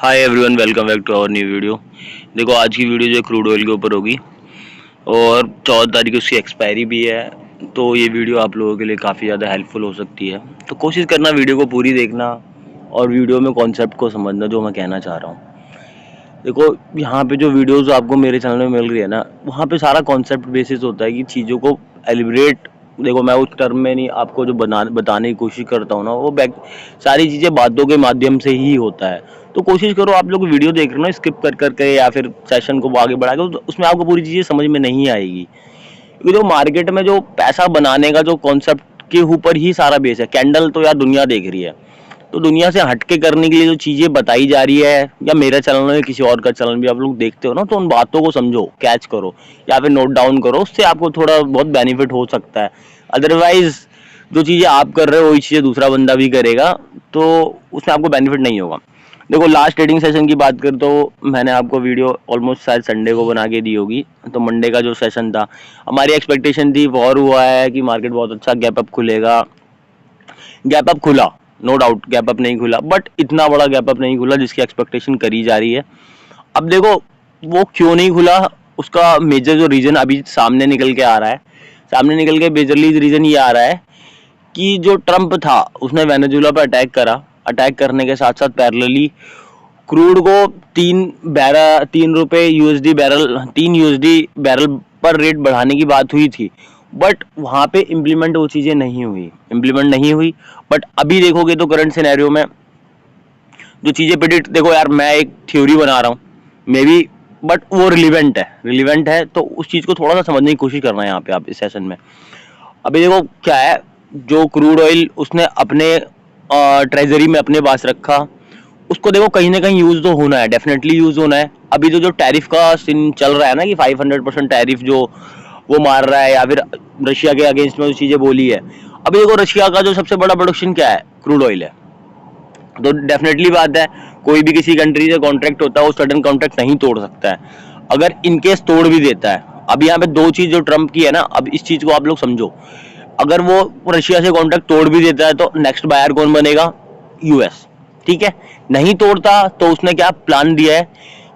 Hi everyone, welcome back to our new video. देखो, आज की वीडियो जो क्रूड ऑयल के ऊपर होगी और 14 तारीख उसकी एक्सपायरी भी है। तो ये वीडियो आप लोगों के लिए काफ़ी ज़्यादा हेल्पफुल हो सकती है। तो कोशिश करना वीडियो को पूरी देखना और वीडियो में कॉन्सेप्ट को समझना जो मैं कहना चाह रहा हूँ। देखो, यहाँ पे जो वीडियोस आपको मेरे चैनल में मिल रही है ना, वहाँ पे सारा कॉन्सेप्ट बेसिस होता है कि चीज़ों को एलिब्रेट। देखो, मैं उस टर्म में नहीं आपको जो बताने की कोशिश करता हूँ ना, वो बैक सारी चीज़ें बातों के माध्यम से ही होता है। तो कोशिश करो आप लोग वीडियो देख रहे हो ना, स्किप कर करके या फिर सेशन को आगे बढ़ा के, तो उसमें आपको पूरी चीज़ें समझ में नहीं आएगी। क्योंकि जो मार्केट में जो पैसा बनाने का जो कॉन्सेप्ट के ऊपर ही सारा बेस है। कैंडल तो यार दुनिया देख रही है, तो दुनिया से हटके करने के लिए जो चीजें बताई जा रही है, या मेरा चैनल में किसी और का चैनल भी आप लोग देखते हो ना, तो उन बातों को समझो, कैच करो या फिर नोट डाउन करो। उससे आपको थोड़ा बहुत बेनिफिट हो सकता है। अदरवाइज जो चीजें आप कर रहे हो वही चीजें दूसरा बंदा भी करेगा, तो उसमें आपको बेनिफिट नहीं होगा। देखो, लास्ट ट्रेडिंग सेशन की बात कर तो मैंने आपको वीडियो ऑलमोस्ट शायद संडे को बना के दी होगी। तो मंडे का जो सेशन था, हमारी एक्सपेक्टेशन थी, वॉर हुआ है कि मार्केट बहुत अच्छा गैप अप खुलेगा। गैप अप खुला, नो डाउट गैप अप नहीं खुला, बट इतना बड़ा गैप अप नहीं खुला जिसकी एक्सपेक्टेशन करी जा रही है। अब देखो, वो क्यों नहीं खुला, उसका मेजर जो रीजन अभी सामने निकल के आ रहा है, सामने निकल के मेजरली रीजन ये आ रहा है कि जो ट्रम्प था उसने वेनेजुला पर अटैक करा। अटैक करने के साथ साथ पैरेलली क्रूड को 3 रुपए यूएसडी बैरल, 3 यूएसडी बैरल पर रेट बढ़ाने की बात हुई थी। बट वहां पे इम्प्लीमेंट वो चीजें नहीं हुई। बट अभी देखोगे तो करंट सिनेरियो में जो चीजें प्रिडिक्ट, देखो यार, मैं एक थ्योरी बना रहा हूँ मे बी, बट वो रिलीवेंट है, तो उस चीज को थोड़ा सा समझने की कोशिश करना है यहाँ पे आप इस सेशन में। अभी देखो क्या है, जो क्रूड ऑयल उसने अपने ट्रेजरी में अपने पास रखा, उसको देखो कहीं ना कहीं यूज तो होना है, डेफिनेटली यूज होना है। अभी तो जो टैरिफ का सीन चल रहा है ना, कि 500% टैरिफ जो वो मार रहा है, या फिर रशिया के अगेंस्ट में जो चीजें बोली है। अभी देखो, रशिया का जो सबसे बड़ा प्रोडक्शन क्या है, क्रूड ऑयल है। तो डेफिनेटली बात है, कोई भी किसी कंट्री से कॉन्ट्रैक्ट होता है, वो सडन कॉन्ट्रैक्ट नहीं तोड़ सकता है। अगर इनकेस तोड़ भी देता है, अब यहाँ पे दो चीज जो ट्रम्प की है ना, अब इस चीज को आप लोग समझो। अगर वो रशिया से कॉन्ट्रैक्ट तोड़ भी देता है तो नेक्स्ट बायर कौन बनेगा, यूएस। ठीक है, नहीं तोड़ता तो उसने क्या प्लान दिया है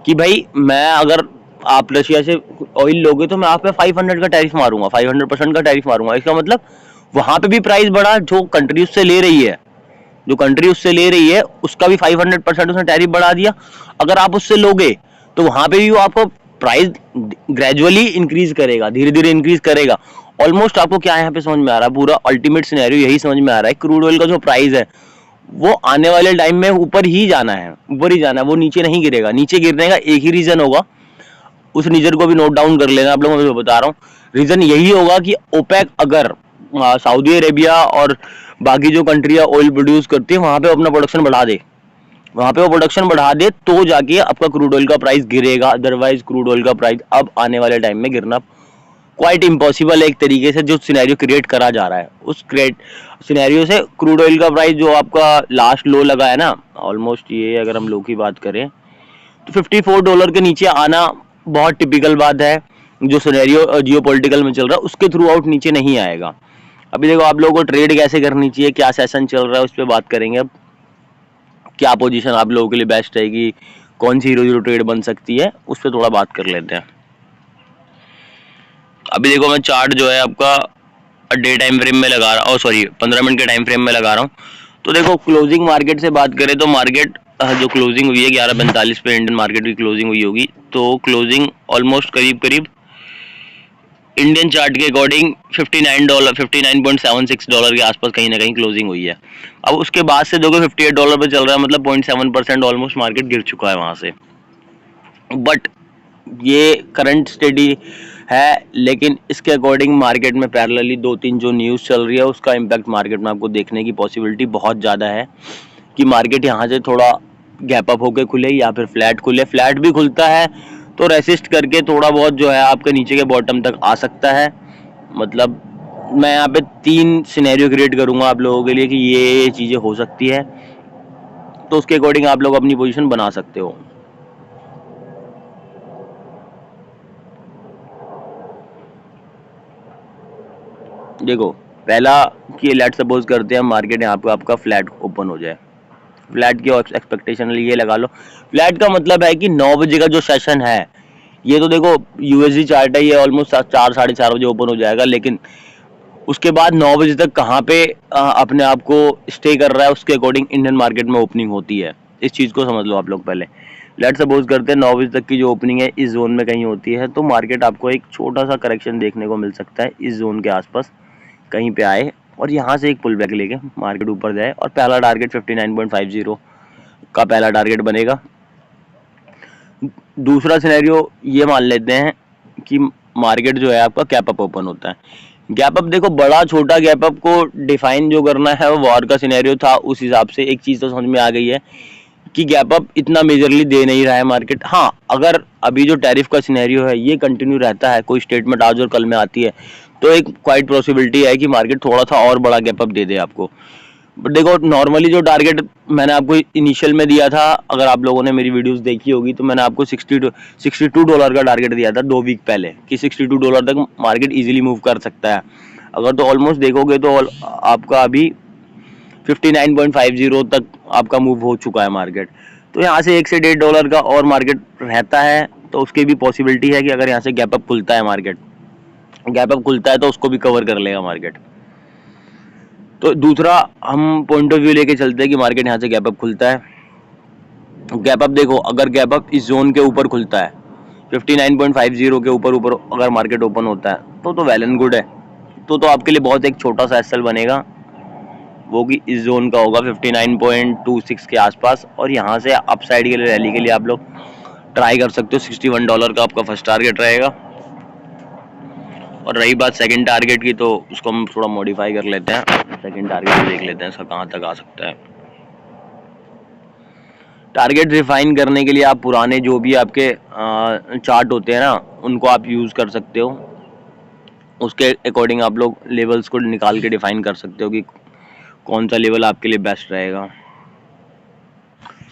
कि भाई, मैं अगर आप रशिया से ऑयल लोगे तो मैं आप पे 500 का टैरिफ मारूंगा, 500% का टैरिफ मारूंगा। इसका मतलब वहां पे भी प्राइस बढ़ा, जो कंट्री उससे ले रही है, उसका भी 500% उसने टैरिफ बढ़ा दिया। अगर आप उससे लोगे तो वहां पे भी वो आपको प्राइस ग्रेजुअली इंक्रीज करेगा, धीरे धीरे इंक्रीज करेगा। ऑलमोस्ट आपको क्या यहाँ पे समझ में आ रहा है, पूरा अल्टीमेट सिनेरियो यही समझ में आ रहा है। क्रूड ऑयल का जो प्राइस है वो आने वाले टाइम में ऊपर ही जाना है, वो नीचे नहीं गिरेगा। नीचे गिरने का एक ही रीजन होगा, उस रीजन को भी नोट डाउन कर लेना आप लोगों को, मैं बता रहा हूँ। रीजन यही होगा कि ओपेक अगर सऊदी अरेबिया और बाकी जो कंट्रियां ऑयल प्रोड्यूस करती है वहां पे अपना प्रोडक्शन बढ़ा दे, तो जाके आपका क्रूड ऑयल का प्राइस गिरेगा। अदरवाइज क्रूड ऑयल का प्राइस अब आने वाले टाइम में गिरना क्वाइट इम्पॉसिबल है। एक तरीके से जो सिनेरियो क्रिएट करा जा रहा है, उस क्रिएट सिनेरियो से क्रूड ऑयल का प्राइस जो आपका लास्ट लो लगा है ना, ऑलमोस्ट ये अगर हम लो की बात करें तो $54 के नीचे आना बहुत टिपिकल बात है। जो सिनेरियो जियो पॉलिटिकल में चल रहा है उसके थ्रू आउट नीचे नहीं आएगा। अभी देखो, आप लोगों को ट्रेड कैसे करनी चाहिए, क्या सेशन चल रहा है, उस पर बात करेंगे अब। क्या पोजीशन आप लोगों के लिए बेस्ट रहेगी, कौन सी हीरो हीरो ट्रेड बन सकती है, उस पर थोड़ा बात कर लेते हैं। अभी देखो, मैं चार्ट जो है आपका डे टाइम फ्रेम में लगा रहा हूँ, सॉरी 15 मिनट के टाइम फ्रेम में लगा रहा हूँ। तो देखो, क्लोजिंग मार्केट से बात करें तो मार्केट जो क्लोजिंग हुई है 11:45 पे इंडियन मार्केट की क्लोजिंग हुई होगी। तो क्लोजिंग ऑलमोस्ट करीब करीब इंडियन चार्ट के अकॉर्डिंग $59.76 के आसपास कहीं ना कहीं क्लोजिंग हुई है। अब उसके बाद से देखो $58 पे चल रहा है, मतलब 0.7% ऑलमोस्ट मार्केट गिर चुका है वहां से। बट ये करंट स्टेडी है, लेकिन इसके अकॉर्डिंग मार्केट में पैरेलली 2-3 जो न्यूज़ चल रही है उसका इम्पैक्ट मार्केट में आपको देखने की पॉसिबिलिटी बहुत ज़्यादा है कि मार्केट यहाँ से थोड़ा गैप अप होकर खुले या फिर फ्लैट खुले। फ्लैट भी खुलता है तो रेसिस्ट करके थोड़ा बहुत जो है आपके नीचे के बॉटम तक आ सकता है। मतलब मैं यहाँ पे 3 सिनेरियो क्रिएट करूंगा आप लोगों के लिए कि ये चीज़ें हो सकती है, तो उसके अकॉर्डिंग आप लोग अपनी पोजीशन बना सकते हो। देखो, पहला कि लेट सपोज करते हैं मार्केट यहाँ पे आपका फ्लैट ओपन हो जाए, फ्लैट की एक्सपेक्टेशन ये लगा लो। फ्लैट का मतलब है कि 9 बजे का जो सेशन है, ये तो देखो यूएसडी चार्ट है, ये ऑलमोस्ट 4 साढ़े 4 बजे ओपन हो जाएगा, लेकिन उसके बाद 9 बजे तक कहाँ पे अपने आप को स्टे कर रहा है, उसके अकॉर्डिंग इंडियन मार्केट में ओपनिंग होती है। इस चीज़ को समझ लो आप लोग पहले। लेट सपोज करते हैं 9 बजे तक की जो ओपनिंग है इस जोन में कहीं होती है, तो मार्केट आपको एक छोटा सा करेक्शन देखने को मिल सकता है, इस जोन के आसपास कहीं पे आए और यहाँ से एक पुल बैक लेके मार्केट ऊपर जाए और पहला टारगेट 59.50 का पहला टारगेट बनेगा। दूसरा सिनेरियो ये मान लेते हैं कि मार्केट जो है आपका गैप अप ओपन होता है। गैप अप देखो, बड़ा छोटा गैप अप को डिफाइन जो करना है वो वॉर का सिनेरियो था, उस हिसाब से एक चीज़ तो समझ में आ गई है कि गैप अप इतना मेजरली दे नहीं रहा है मार्केट। हाँ, अगर अभी जो टैरिफ का सिनेरियो है ये कंटिन्यू रहता है, कोई स्टेटमेंट आज और कल में आती है, तो एक क्वाइट पॉसिबिलिटी है कि मार्केट थोड़ा सा और बड़ा गैप अप दे दे आपको। बट देखो, नॉर्मली जो टारगेट मैंने आपको इनिशियल में दिया था, अगर आप लोगों ने मेरी वीडियोस देखी होगी तो मैंने आपको $62 का टारगेट दिया था 2 वीक पहले कि $62 तक मार्केट इजीली मूव कर सकता है। अगर तो ऑलमोस्ट देखोगे तो आपका अभी 59.50 तक आपका मूव हो चुका है मार्केट। तो यहाँ से $1 से $1.5 का और मार्केट रहता है, तो उसकी भी पॉसिबिलिटी है कि अगर यहाँ से गैप अप खुलता है मार्केट, गैप अप खुलता है तो उसको भी कवर कर लेगा मार्केट। तो दूसरा हम पॉइंट ऑफ व्यू लेके चलते हैं कि मार्केट यहाँ से गैप अप खुलता है। गैप अप देखो, अगर गैप अप इस जोन के ऊपर खुलता है 59.50 के ऊपर अगर मार्केट ओपन होता है तो वेल एंड गुड है। तो आपके लिए बहुत एक छोटा सा एसएल बनेगा, वो कि इस जोन का होगा 59.26 के आसपास, और यहाँ से अपसाइड के लिए रैली के लिए आप लोग ट्राई कर सकते हो। $61 का आपका फर्स्ट टारगेट रहेगा। और रही बात सेकंड टारगेट की, तो उसको हम थोड़ा मॉडिफाई कर लेते हैं। सेकंड टारगेट देख लेते हैं इसका कहाँ तक आ सकता है। टारगेट रिफाइन करने के लिए आप पुराने जो भी आपके चार्ट होते हैं ना, उनको आप यूज़ कर सकते हो। उसके अकॉर्डिंग आप लोग लेवल्स को निकाल के डिफाइन कर सकते हो कि कौन सा लेवल आपके लिए बेस्ट रहेगा।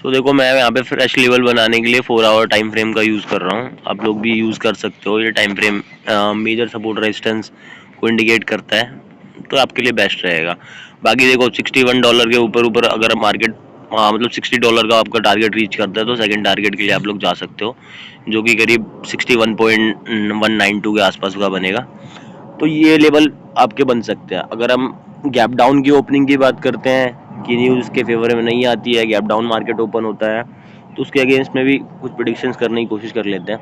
तो देखो, मैं यहाँ पे फ्रेश लेवल बनाने के लिए 4 आवर टाइम फ्रेम का यूज़ कर रहा हूँ। आप लोग भी यूज़ कर सकते हो। ये time frame major support resistance को इंडिकेट करता है, तो आपके लिए बेस्ट रहेगा। बाकी देखो, $61 के ऊपर अगर मार्केट मतलब $60 का आपका टारगेट रीच करता है, तो सेकंड टारगेट के लिए आप लोग जा सकते हो, जो कि करीब 61.192 के आसपास का बनेगा। तो ये लेवल आपके बन सकते हैं। अगर हम गैप डाउन की ओपनिंग की बात करते हैं कि न्यूज़ के फेवर में नहीं आती है, गैप डाउन मार्केट ओपन होता है, तो उसके अगेंस्ट में भी कुछ प्रेडिक्शंस करने की कोशिश कर लेते हैं।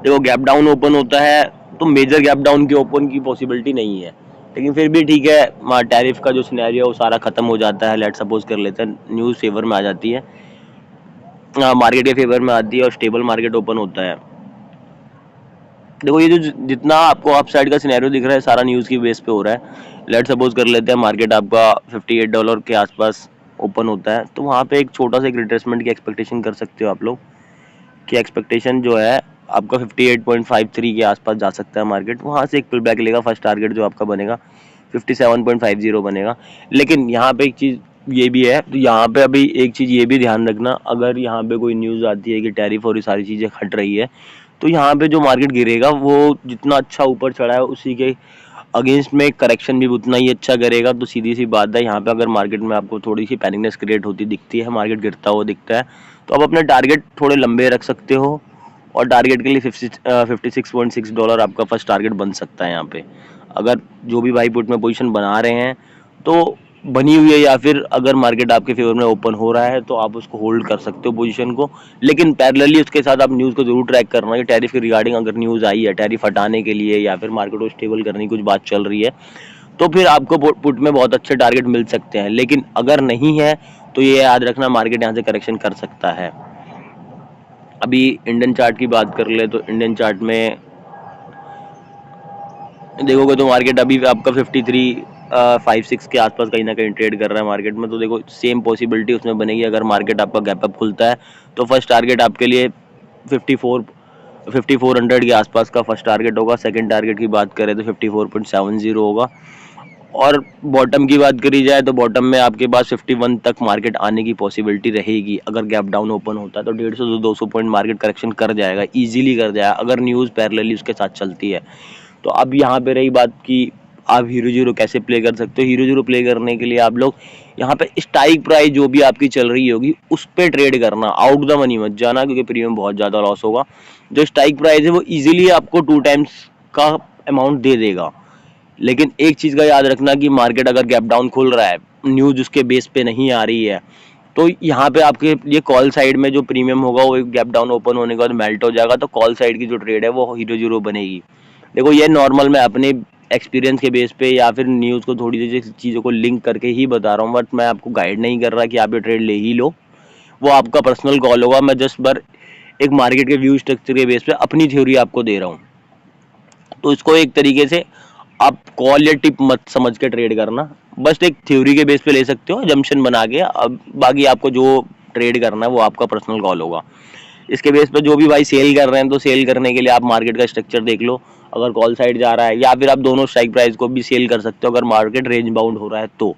देखो, गैप डाउन ओपन होता है तो मेजर गैप डाउन की ओपन की पॉसिबिलिटी नहीं है, लेकिन फिर भी ठीक है, टैरिफ का जो सिनेरियो वो सारा खत्म हो जाता है। लेट सपोज कर लेते हैं न्यूज़ फेवर में आ जाती है, मार्केट के फेवर में आती है और स्टेबल मार्केट ओपन होता है। देखो, ये जो जितना आपको अप साइड का सिनेरियो दिख रहा है सारा न्यूज़ की बेस पे हो रहा है। लेट सपोज कर लेते हैं मार्केट आपका $58 के आसपास ओपन होता है, तो वहाँ पे एक छोटा सा एक रिट्रेसमेंट की एक्सपेक्टेशन कर सकते हो आप लोग, कि एक्सपेक्टेशन जो है आपका 58.53 के आसपास जा सकता है मार्केट। वहाँ से एक पुल बैक लेगा, फर्स्ट टारगेट जो आपका बनेगा 57.50 बनेगा। लेकिन यहाँ पे एक चीज़ ये भी है, तो यहाँ पे अभी एक चीज़ ये भी ध्यान रखना, अगर यहाँ पे कोई न्यूज़ आती है कि टैरिफ और ये सारी चीज़ें हट रही है, तो यहाँ पे जो मार्केट गिरेगा वो जितना अच्छा ऊपर चढ़ा है उसी के अगेंस्ट में करेक्शन भी उतना ही अच्छा करेगा। तो सीधी सी बात है, यहाँ पे अगर मार्केट में आपको थोड़ी सी पैनिकनेस क्रिएट होती दिखती है, मार्केट गिरता हुआ दिखता है, तो आप अपने टारगेट थोड़े लंबे रख सकते हो, और टारगेट के लिए $56.6 आपका फर्स्ट टारगेट बन सकता है। यहाँ पे अगर जो भी भाई पुट में पोजीशन बना रहे हैं तो बनी हुई है, या फिर अगर मार्केट आपके फेवर में ओपन हो रहा है तो आप उसको होल्ड कर सकते हो पोजीशन को। लेकिन पैरेलली उसके साथ आप न्यूज़ को जरूर ट्रैक करना है। टैरिफ के रिगार्डिंग अगर न्यूज़ आई है टैरिफ हटाने के लिए या फिर मार्केट को स्टेबल करने की कुछ बात चल रही है, तो फिर आपको पुट में बहुत अच्छे टारगेट मिल सकते हैं। लेकिन अगर नहीं है तो ये याद रखना, मार्केट यहाँ से करेक्शन कर सकता है। अभी इंडियन चार्ट की बात कर ले तो इंडियन चार्ट में देखोगे तो मार्केट अभी आपका 53.56 के आसपास कहीं ना कहीं ट्रेड कर रहा है मार्केट में। तो देखो, सेम पॉसिबिलिटी उसमें बनेगी। अगर मार्केट आपका गैप अप खुलता है तो फर्स्ट टारगेट आपके लिए 5400 के आसपास का फर्स्ट टारगेट होगा। सेकंड टारगेट की बात करें तो 54.70 होगा। और बॉटम की बात करी जाए तो बॉटम में आपके पास 51 तक मार्केट आने की पॉसिबिलिटी रहेगी। अगर गैप डाउन ओपन होता है तो 150 से 200 पॉइंट मार्केट करेक्शन कर जाएगा, इजीली कर जाएगा, अगर न्यूज़ पैरेलली उसके साथ चलती है। तो अब यहाँ पे रही बात कि आप हीरो जीरो कैसे प्ले कर सकते हो। हीरो जीरो प्ले करने के लिए आप लोग यहाँ पे स्ट्राइक प्राइस जो भी आपकी चल रही होगी उस पे ट्रेड करना, आउट द मनी मत जाना, क्योंकि प्रीमियम बहुत ज़्यादा लॉस होगा। जो स्ट्राइक प्राइस है वो इजीली आपको 2 टाइम्स का अमाउंट दे देगा। लेकिन एक चीज़ का याद रखना कि मार्केट अगर गैप डाउन खुल रहा है, न्यूज़ उसके बेस पे नहीं आ रही है, तो यहाँ पे आपके ये कॉल साइड में जो प्रीमियम होगा वो गैप डाउन ओपन होने के बाद मेल्ट हो जाएगा, तो कॉल साइड की जो ट्रेड है वो 0-0 बनेगी। देखो ये नॉर्मल मैं अपने एक्सपीरियंस के बेस पे या फिर न्यूज़ को थोड़ी सी चीज़ों को लिंक करके ही बता रहा हूँ, बट मैं आपको गाइड नहीं कर रहा कि आप ये ट्रेड ले ही लो, वो आपका पर्सनल कॉल होगा। मैं जस्ट बार एक मार्केट के व्यू स्ट्रक्चर के बेस पे अपनी थ्योरी आपको दे रहा हूँ। तो इसको एक तरीके से आप कॉल या टिप मत समझ के ट्रेड करना, बस एक थ्योरी के बेस पे ले सकते हो जम्पशन बना के। अब बाकी आपको जो ट्रेड करना है वो आपका पर्सनल कॉल होगा। इसके बेस पे जो भी भाई सेल कर रहे हैं, तो सेल करने के लिए आप मार्केट का स्ट्रक्चर देख लो, अगर कॉल साइड जा रहा है, या फिर आप दोनों स्ट्राइक प्राइस को भी सेल कर सकते हो अगर मार्केट रेंज बाउंड हो रहा है तो।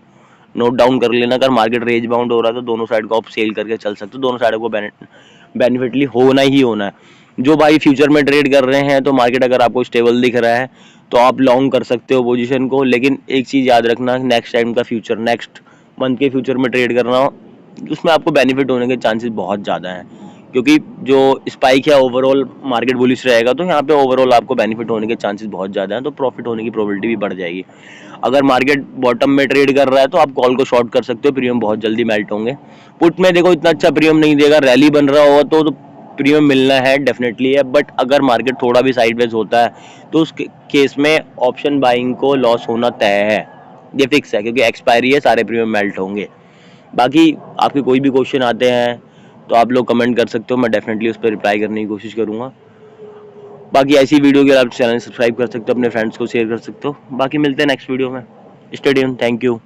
नोट डाउन कर लेना, अगर मार्केट रेंज बाउंड हो रहा है तो दोनों साइड को आप सेल करके चल सकते हो, दोनों साइड को बेनिफिटली होना ही होना है। जो भाई फ्यूचर में ट्रेड कर रहे हैं, तो मार्केट अगर आपको स्टेबल दिख रहा है तो आप लॉन्ग कर सकते हो पोजीशन को, लेकिन एक चीज़ याद रखना, नेक्स्ट टाइम का फ्यूचर, नेक्स्ट मंथ के फ्यूचर में ट्रेड करना, उसमें आपको बेनिफिट होने के चांसेस बहुत ज़्यादा हैं, क्योंकि जो स्पाइक है ओवरऑल मार्केट बुलिश रहेगा, तो यहाँ पे ओवरऑल आपको बेनिफिट होने के चांसेस बहुत ज़्यादा हैं, तो प्रॉफिट होने की प्रोबेबिलिटी भी बढ़ जाएगी। अगर मार्केट बॉटम में ट्रेड कर रहा है तो आप कॉल को शॉर्ट कर सकते हो, प्रीमियम बहुत जल्दी मेल्ट होंगे। पुट में देखो इतना अच्छा प्रीमियम नहीं देगा, रैली बन रहा होगा तो प्रीमियम मिलना है डेफिनेटली है, बट अगर मार्केट थोड़ा भी साइडवेज होता है तो उस केस में ऑप्शन बाइंग को लॉस होना तय है, ये फिक्स है, क्योंकि एक्सपायरी है, सारे प्रीमियम मेल्ट होंगे। बाकी आपके कोई भी क्वेश्चन आते हैं तो आप लोग कमेंट कर सकते हो, मैं डेफिनेटली उस पर रिप्लाई करने की कोशिश करूँगा। बाकी ऐसी वीडियो के लिए आप चैनल सब्सक्राइब कर सकते हो, अपने फ्रेंड्स को शेयर कर सकते हो। बाकी मिलते हैं नेक्स्ट वीडियो में। Stay tuned, thank you.